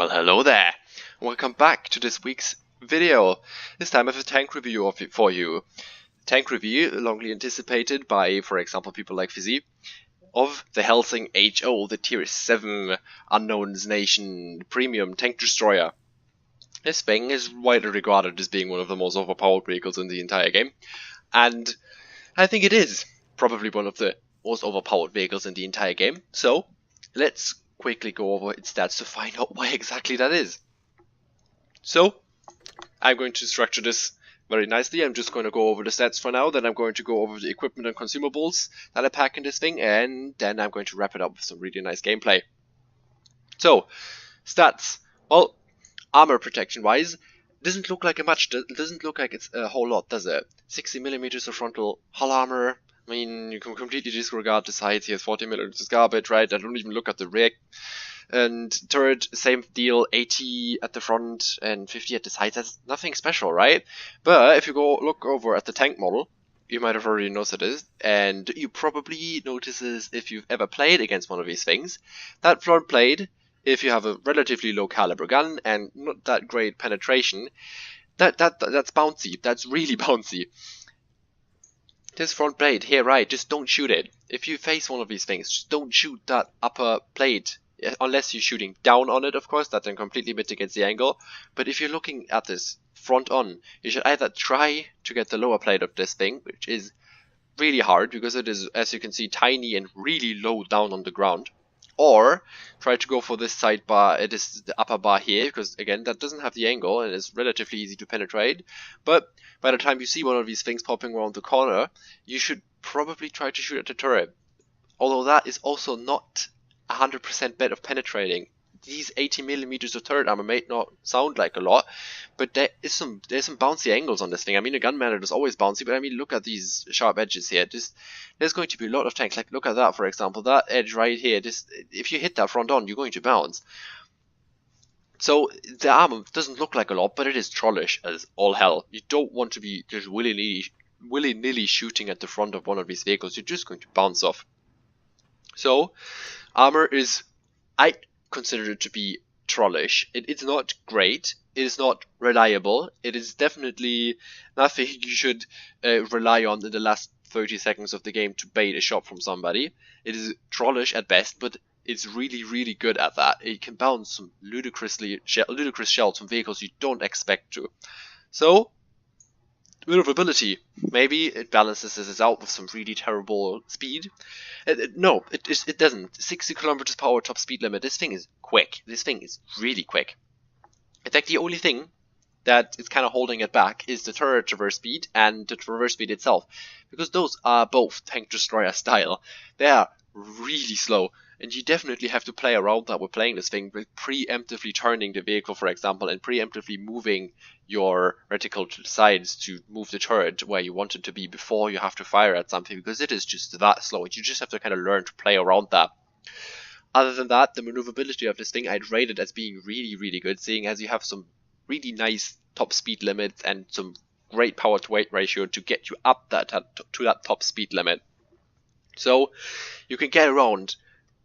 Well, hello there. Welcome back to this week's video. This time I have a tank review for you. Tank review, longly anticipated by, for example, people like Fizzy, of the Helsing HO, the Tier 7 Unknown's Nation Premium Tank Destroyer. This thing is widely regarded as being one of the most overpowered vehicles in the entire game, and I think it is probably one of the most overpowered vehicles in the entire game. So, let's quickly go over its stats to find out why exactly that is. So, I'm going to structure this very nicely. I'm just going to go over the stats for now, then I'm going to go over the equipment and consumables that I pack in this thing, and then I'm going to wrap it up with some really nice gameplay. So, stats. Well, armor protection wise, doesn't look like doesn't look like it's a whole lot, does it? 60mm of frontal hull armor. I mean, you can completely disregard the sides. He has 40mm garbage, right? I don't even look at the rear. And turret, same deal, 80 at the front and 50 at the sides. That's nothing special, right? But if you go look over at the tank model, you might have already noticed this, and you probably notice this if you've ever played against one of these things. That front plate, if you have a relatively low caliber gun and not that great penetration, that's bouncy. That's really bouncy. This front plate here, right, just don't shoot it. If you face one of these things, just don't shoot that upper plate. Unless you're shooting down on it, of course, that then completely mitigates the angle. But if you're looking at this front on, you should either try to get the lower plate of this thing, which is really hard because it is, as you can see, tiny and really low down on the ground. Or try to go for this side bar, it is the upper bar here, because again, that doesn't have the angle and is relatively easy to penetrate. But by the time you see one of these things popping around the corner, you should probably try to shoot at the turret. Although that is also not 100% bet of penetrating. These 80mm of turret armor may not sound like a lot, but there's some bouncy angles on this thing. I mean, a gun manner is always bouncy, but I mean, look at these sharp edges here. There's going to be a lot of tanks. Like, look at that, for example. That edge right here. If you hit that front on, you're going to bounce. So the armor doesn't look like a lot, but it is trollish as all hell. You don't want to be just willy-nilly shooting at the front of one of these vehicles. You're just going to bounce off. So, armor is, I consider it to be trollish. It's not great. It is not reliable. It is definitely nothing you should rely on in the last 30 seconds of the game to bait a shot from somebody. It is trollish at best, but it's really, really good at that. It can bounce some ludicrous shells from vehicles you don't expect to. So, maneuverability. Maybe it balances this out with some really terrible speed. No, it doesn't. 60 km/h top speed limit. This thing is quick. This thing is really quick. In fact, the only thing that is kind of holding it back is the turret traverse speed and the traverse speed itself, because those are both tank destroyer style. They are really slow, and you definitely have to play around that with playing this thing, with preemptively turning the vehicle, for example, and preemptively moving your reticle to the sides to move the turret where you want it to be before you have to fire at something, because it is just that slow. You just have to kind of learn to play around that. Other than that, the maneuverability of this thing I'd rate it as being really, really good, seeing as you have some really nice top speed limits and some great power to weight ratio to get you up to that top speed limit. So you can get around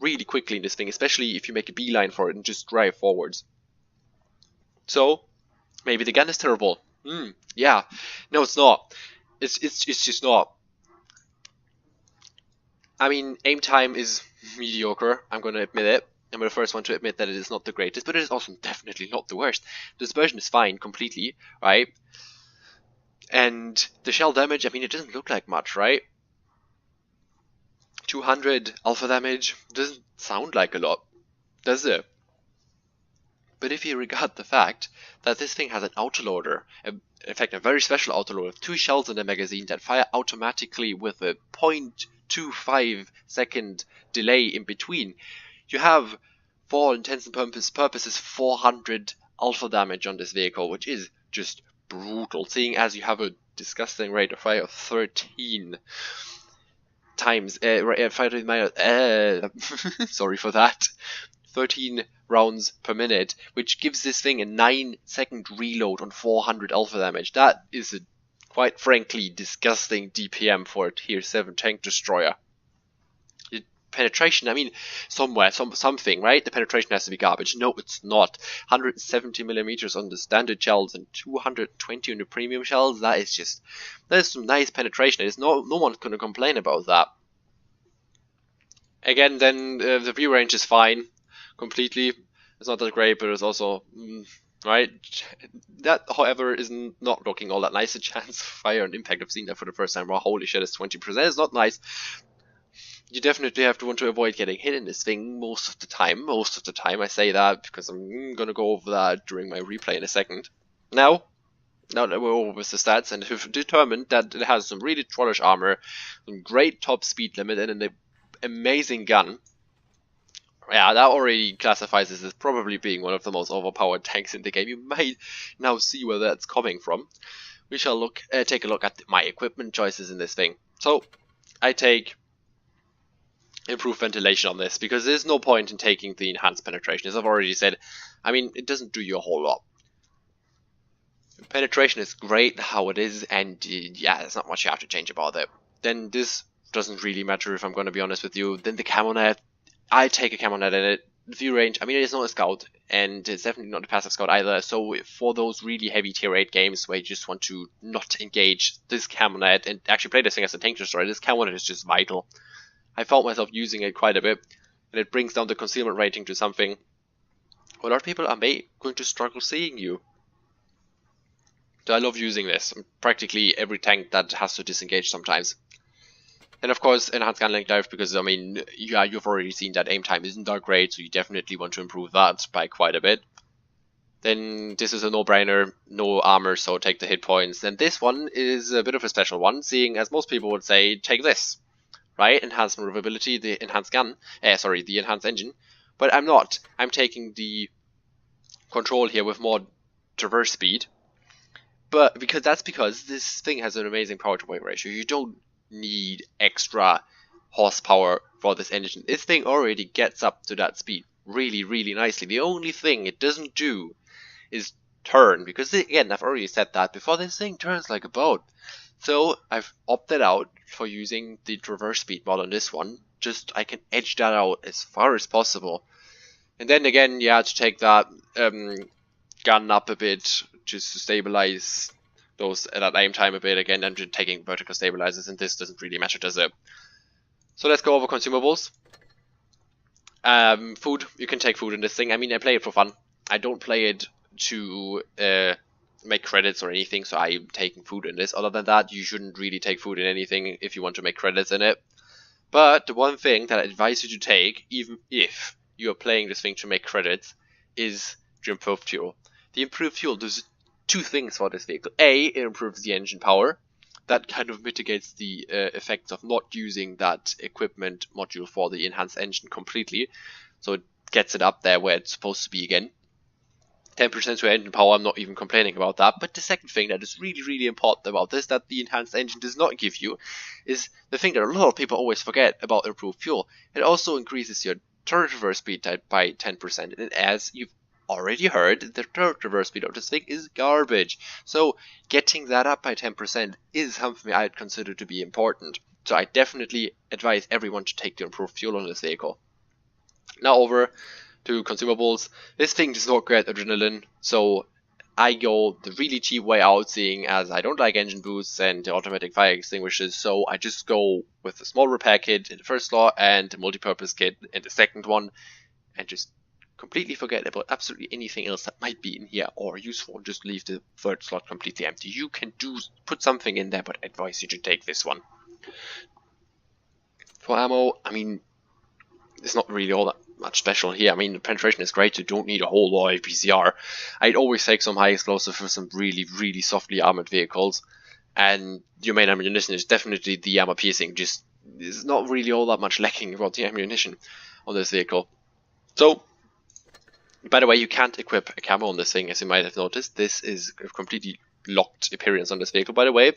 really quickly in this thing, especially if you make a beeline for it and just drive forwards. So maybe the gun is terrible. Yeah, no, it's not. It's just not. I mean, aim time is mediocre. I'm going to admit it. I'm the first one to admit that it is not the greatest, but it is also definitely not the worst. The dispersion is fine completely, right? And the shell damage, I mean, it doesn't look like much, right? 200 alpha damage doesn't sound like a lot, does it? But if you regard the fact that this thing has an autoloader, in fact a very special autoloader with 2 shells in the magazine that fire automatically with a 0.25 second delay in between, you have, for all intents and purposes, 400 alpha damage on this vehicle, which is just brutal, seeing as you have a disgusting rate of fire of 13 times, sorry for that, 13 rounds per minute, which gives this thing a 9-second reload on 400 alpha damage. That is a, quite frankly, disgusting DPM for a tier 7 tank destroyer. penetration, I mean, somewhere, something, right? The penetration has to be garbage. No, it's not. 170 millimeters on the standard shells and 220 on the premium shells. That is some nice penetration. There's no one's gonna complain about that. Again, then the view range is fine, completely. It's not that great, but it's also right. That, however, is not looking all that nice. A chance of fire and impact. I've seen that for the first time. Well, holy shit, it's 20%. It's not nice. You definitely have to want to avoid getting hit in this thing most of the time. Most of the time, I say that because I'm gonna go over that during my replay in a second. Now that we're over with the stats and have determined that it has some really trollish armor, some great top speed limit, and an amazing gun. Yeah, that already classifies this as probably being one of the most overpowered tanks in the game. You might now see where that's coming from. We shall take a look at my equipment choices in this thing. So, I take improved ventilation on this, because there's no point in taking the enhanced penetration. As I've already said, I mean, it doesn't do you a whole lot. Penetration is great how it is, and yeah, there's not much you have to change about it. Then this doesn't really matter, if I'm going to be honest with you. Then the camo net, I take a camo net in it. View range, I mean, it is not a scout, and it's definitely not a passive scout either. So for those really heavy tier 8 games where you just want to not engage this camo net and actually play this thing as a tank destroyer, this camo net is just vital. I found myself using it quite a bit, and it brings down the concealment rating to something a lot of people are going to struggle seeing you. So I love using this on practically every tank that has to disengage sometimes. And of course, enhanced gun length life, because I mean, yeah, you've already seen that aim time isn't that great, so you definitely want to improve that by quite a bit. Then this is a no-brainer, no armor, so take the hit points. And this one is a bit of a special one, seeing as most people would say, take this, right? Enhanced maneuverability, the enhanced gun, the enhanced engine. But I'm not. I'm taking the control here with more traverse speed. But because this thing has an amazing power to weight ratio. You don't need extra horsepower for this engine. This thing already gets up to that speed really, really nicely. The only thing it doesn't do is turn, because again, I've already said that before, this thing turns like a boat. So I've opted out for using the traverse speed mod on this one. Just I can edge that out as far as possible. And then again, yeah, to take that gun up a bit, just to stabilize that aim time a bit. Again, I'm just taking vertical stabilizers, and this doesn't really matter, does it? So let's go over consumables. Food, you can take food in this thing. I mean, I play it for fun. I don't play it to make credits or anything, so I'm taking food in this. Other than that, you shouldn't really take food in anything if you want to make credits in it. But the one thing that I advise you to take, even if you're playing this thing to make credits, is the improved fuel. The improved fuel does two things for this vehicle. A, it improves the engine power. That kind of mitigates the effects of not using that equipment module for the enhanced engine completely. So it gets it up there where it's supposed to be again. 10% to engine power, I'm not even complaining about that. But the second thing that is really, really important about this, that the enhanced engine does not give you, is the thing that a lot of people always forget about improved fuel. It also increases your turret reverse speed by 10%. And as you've already heard, the turret reverse speed of this thing is garbage. So getting that up by 10% is something I'd consider to be important. So I definitely advise everyone to take the improved fuel on this vehicle. Now over to consumables. This thing does not get adrenaline, so I go the really cheap way out, seeing as I don't like engine boosts and automatic fire extinguishers, so I just go with a small repair kit in the first slot and a multi-purpose kit in the second one, and just completely forget about absolutely anything else that might be in here or useful. Just leave the third slot completely empty. You can put something in there, but I advise you to take this one. For ammo, I mean, it's not really all that much special here. I mean, the penetration is great. You don't need a whole lot of PCR. I'd always take some high explosive for some really, really softly armored vehicles. And your main ammunition is definitely the armor piercing. Just, there's not really all that much lacking about the ammunition on this vehicle. So, by the way, you can't equip a camo on this thing, as you might have noticed. This is a completely locked appearance on this vehicle, by the way.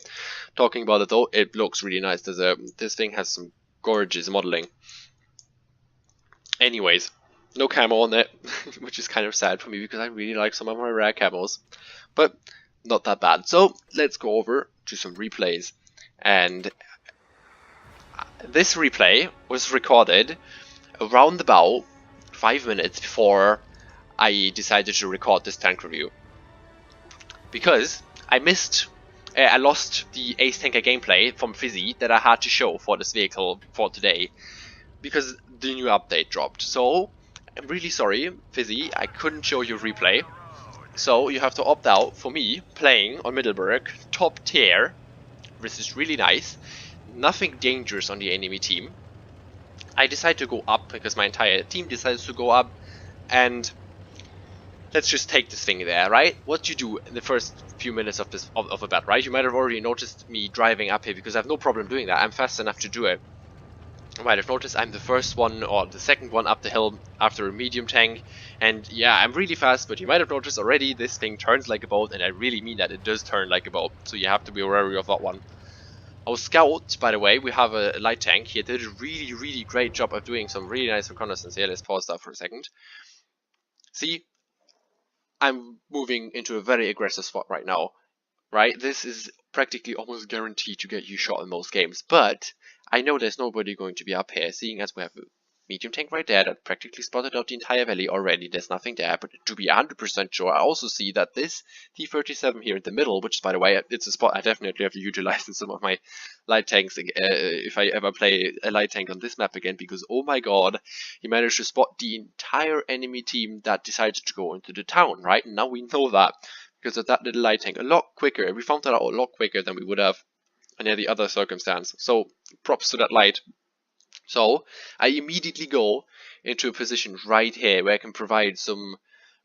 Talking about it though, it looks really nice. This thing has some gorgeous modeling. Anyways, no camo on it, which is kind of sad for me because I really like some of my rare camos, but not that bad. So let's go over to some replays, and this replay was recorded around about 5 minutes before I decided to record this tank review. Because I lost the Ace Tanker gameplay from Fizzy that I had to show for this vehicle for today. Because the new update dropped. So, I'm really sorry, Fizzy, I couldn't show you replay. So, you have to opt out for me playing on Middleburg, top tier. This is really nice. Nothing dangerous on the enemy team. I decided to go up because my entire team decides to go up. And let's just take this thing there, right? What you do in the first few minutes of this of a bat, right? You might have already noticed me driving up here because I have no problem doing that. I'm fast enough to do it. You might have noticed I'm the first one or the second one up the hill after a medium tank, and yeah, I'm really fast, but you might have noticed already this thing turns like a boat, and I really mean that it does turn like a boat, so you have to be wary of that one. Our scout, by the way, we have a light tank. He did a really great job of doing some really nice reconnaissance here. Let's pause that for a second. See, I'm moving into a very aggressive spot right now, right? This is practically almost guaranteed to get you shot in most games, but I know there's nobody going to be up here, seeing as we have a medium tank right there that practically spotted out the entire valley already. There's nothing there, but to be 100% sure, I also see that this T-37 here in the middle, which by the way, it's a spot I definitely have to utilize in some of my light tanks if I ever play a light tank on this map again, because oh my god, he managed to spot the entire enemy team that decided to go into the town, right? And now we know that because of that little light tank a lot quicker. We found that out a lot quicker than we would have in any other circumstance. So props to that light. So I immediately go into a position right here where I can provide some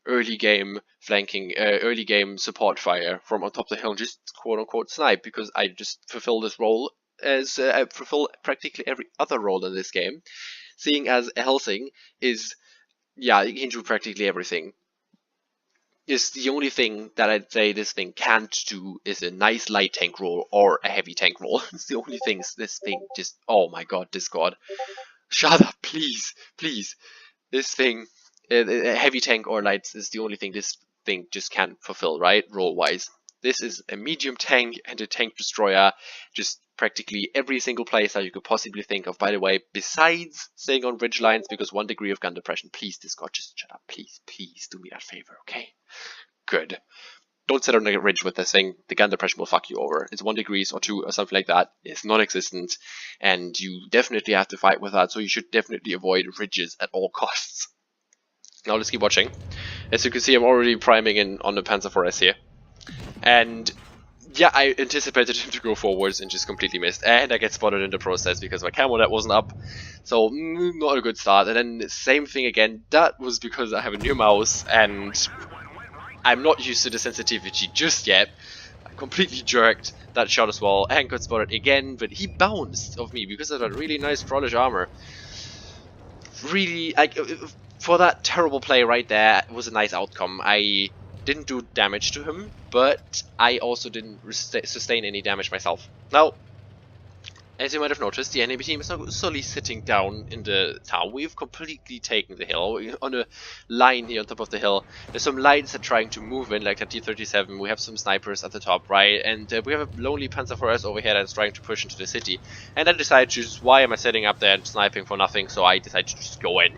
early game flanking, early game support fire from on top of the hill and just quote unquote snipe, because I just fulfill this role as I fulfill practically every other role in this game, seeing as Helsing is, yeah, you can do practically everything. Is the only thing that I'd say this thing can't do is a nice light tank roll or a heavy tank roll. It's the only things this thing just, oh my god, Discord. Shut up, please, please. This thing, a heavy tank or lights is the only thing this thing just can't fulfill, right? Roll-wise. This is a medium tank and a tank destroyer, just practically every single place that you could possibly think of. By the way, besides staying on ridge lines, because 1 degree of gun depression. Please, Discord, just shut up. Please, please do me that favor, okay? Good. Don't sit on a ridge with this thing. The gun depression will fuck you over. It's 1 degree or 2 or something like that. It's non-existent, and you definitely have to fight with that, so you should definitely avoid ridges at all costs. Now let's keep watching. As you can see, I'm already priming in on the Panzer IV here. And yeah, I anticipated him to go forwards and just completely missed. And I get spotted in the process because my camo net wasn't up. So, not a good start. And then, same thing again. That was because I have a new mouse and I'm not used to the sensitivity just yet. I completely jerked that shot as well and got spotted again. But he bounced off me because of that really nice Frolish armor. Really, like, for that terrible play right there, it was a nice outcome. I didn't do damage to him, but I also didn't sustain any damage myself. Now, as you might have noticed, the enemy team is not solely sitting down in the town. We've completely taken the hill. We're on a line here on top of the hill. There's some lights that are trying to move in, like the T-37. We have some snipers at the top, right? And we have a lonely Panzer IV over here that's trying to push into the city. And I decided to just, why am I sitting up there and sniping for nothing? So I decided to just go in.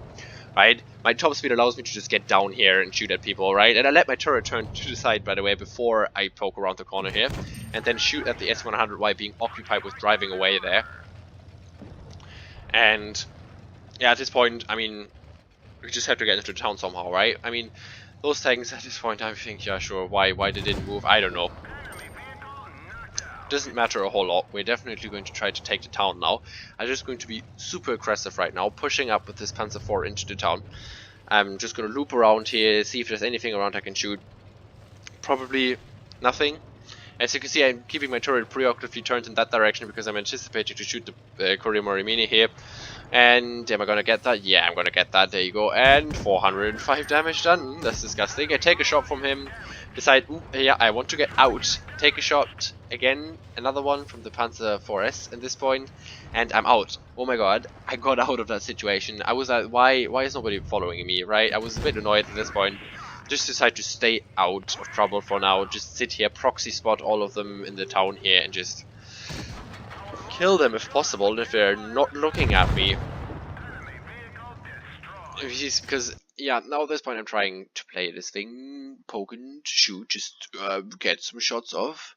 Right? My top speed allows me to just get down here and shoot at people, right? And I let my turret turn to the side, by the way, before I poke around the corner here. And then shoot at the S-100 while being occupied with driving away there. And yeah, at this point, I mean, we just have to get into the town somehow, right? I mean, those tanks at this point, I think, yeah, sure, why they didn't move, I don't know. Doesn't matter a whole lot. We're definitely going to try to take the town now. I'm just going to be super aggressive right now, pushing up with this Panzer IV into the town. I'm just going to loop around here, see if there's anything around I can shoot. Probably nothing. As you can see, I'm keeping my turret preoccupiedly turned in that direction because I'm anticipating to shoot the Courier Morimini here. And am I going to get that? Yeah, I'm going to get that. There you go. And 405 damage done. That's disgusting. I take a shot from him. Decide, ooh, yeah, I want to get out. Take a shot again, another one from the Panzer IVs at this point, and I'm out. Oh my god, I got out of that situation. I was like, why is nobody following me, right? I was a bit annoyed at this point. Just decide to stay out of trouble for now. Just sit here, proxy spot all of them in the town here, and just kill them if possible if they're not looking at me. Because, yeah, now at this point I'm trying to play this thing, poke and shoot, just get some shots off.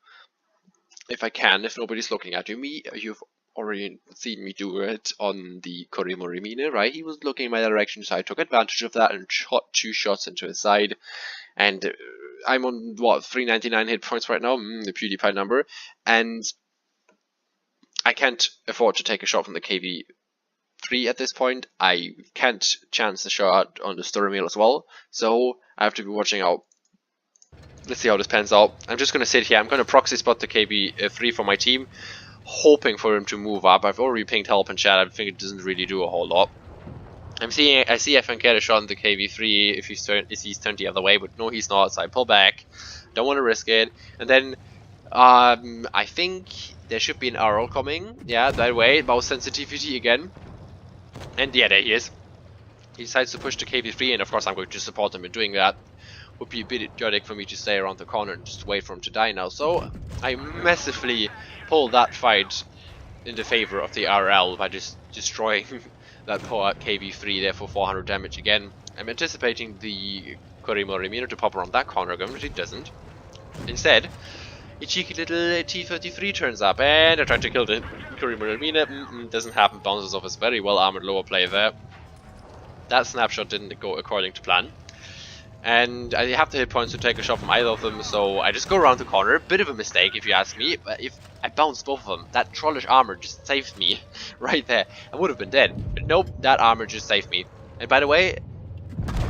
If I can, if nobody's looking at me. You've already seen me do it on the Korimori Mine, right? He was looking in my direction, so I took advantage of that and shot 2 shots into his side. And I'm on, what, 399 hit points right now? The PewDiePie number. And I can't afford to take a shot from the KV3 at this point. I can't chance the shot on the story mill as well, so I have to be watching out. Let's see how this pans out. I'm just going to sit here. I'm going to proxy spot the KV3 for my team, hoping for him to move up. I've already pinged help in chat. I think it doesn't really do a whole lot. I see if I can get a shot on the KV3 if he's turned the other way, but no, he's not, so I pull back. Don't want to risk it. And then I think there should be an arrow coming. Yeah, that way. Mouse sensitivity again. And yeah, there he is. He decides to push the KV3, and of course I'm going to support him in doing that. Would be a bit idiotic for me to stay around the corner and just wait for him to die now. So I massively pull that fight in the favor of the RL by just destroying that poor KV3 there for 400 damage again. I'm anticipating the Korimori Mine to pop around that corner again, but it doesn't. Instead, a cheeky little T-33 turns up, and I try to kill the Korimori Mine. Doesn't happen, bounces off his very well armored lower play there. That snapshot didn't go according to plan. And I have the hit points to take a shot from either of them, so I just go around the corner. Bit of a mistake if you ask me, but if I bounced both of them, that trollish armor just saved me right there. I would have been dead, but nope, that armor just saved me. And by the way,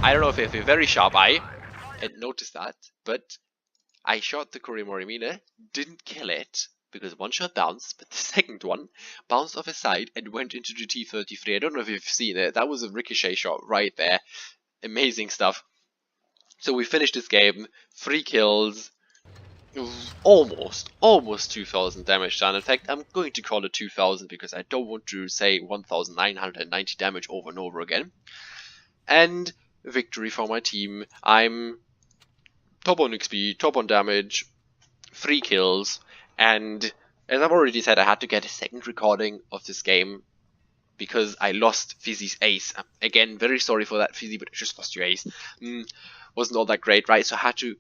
I don't know if you have a very sharp eye and noticed that, but I shot the Korimori Mine, didn't kill it, because one shot bounced, but the second one bounced off his side and went into the T-33. I don't know if you've seen it, that was a ricochet shot right there. Amazing stuff. So we finished this game, 3 kills, almost 2000 damage done. In fact, I'm going to call it 2000 because I don't want to say 1990 damage over and over again. And victory for my team. I'm top on XP, top on damage, 3 kills, and as I've already said, I had to get a second recording of this game because I lost Fizzy's ace. Again, very sorry for that, Fizzy, but I just lost your ace. Wasn't all that great, right? So I had to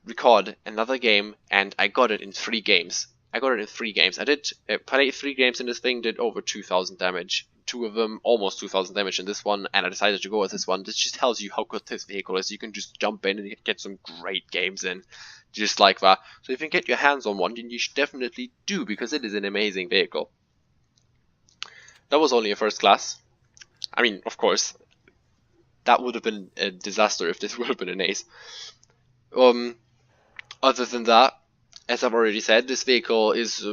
record another game, and I got it in 3 games. I did play 3 games in this thing, did over 2000 damage. 2 of them, almost 2000 damage in this one, and I decided to go with this one. This just tells you how good this vehicle is. You can just jump in and get some great games in, just like that. So if you can get your hands on one, then you should definitely do, because it is an amazing vehicle. That was only a first class. I mean, of course, that would have been a disaster if this would have been an ace. Other than that, as I've already said, this vehicle is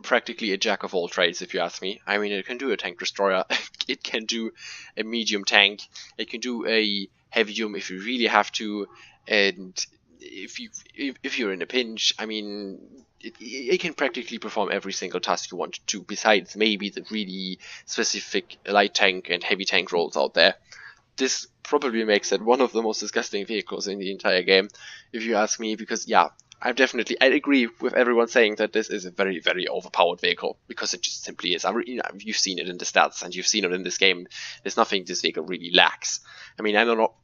practically a jack of all trades, if you ask me. I mean, it can do a tank destroyer, it can do a medium tank, it can do a heavium if you really have to, and if you're in a pinch, I mean, it can practically perform every single task you want to, besides maybe the really specific light tank and heavy tank roles out there. This probably makes it one of the most disgusting vehicles in the entire game, if you ask me, because yeah, I agree with everyone saying that this is a very, very overpowered vehicle, because it just simply is. You've seen it in the stats, and you've seen it in this game. There's nothing this vehicle really lacks. I mean, I'm not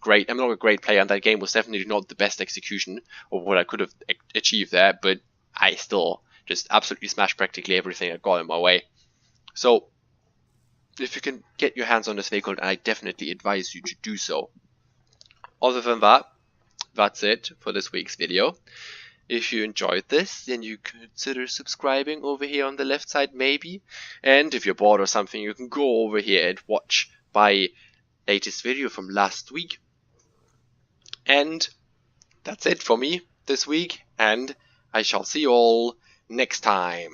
a great player, and that game was definitely not the best execution of what I could have achieved there, but I still just absolutely smashed practically everything that got in my way. So if you can get your hands on this vehicle, I definitely advise you to do so. Other than that, that's it for this week's video. If you enjoyed this, then you consider subscribing over here on the left side maybe. And if you're bored or something, you can go over here and watch my latest video from last week. And that's it for me this week, and I shall see you all next time.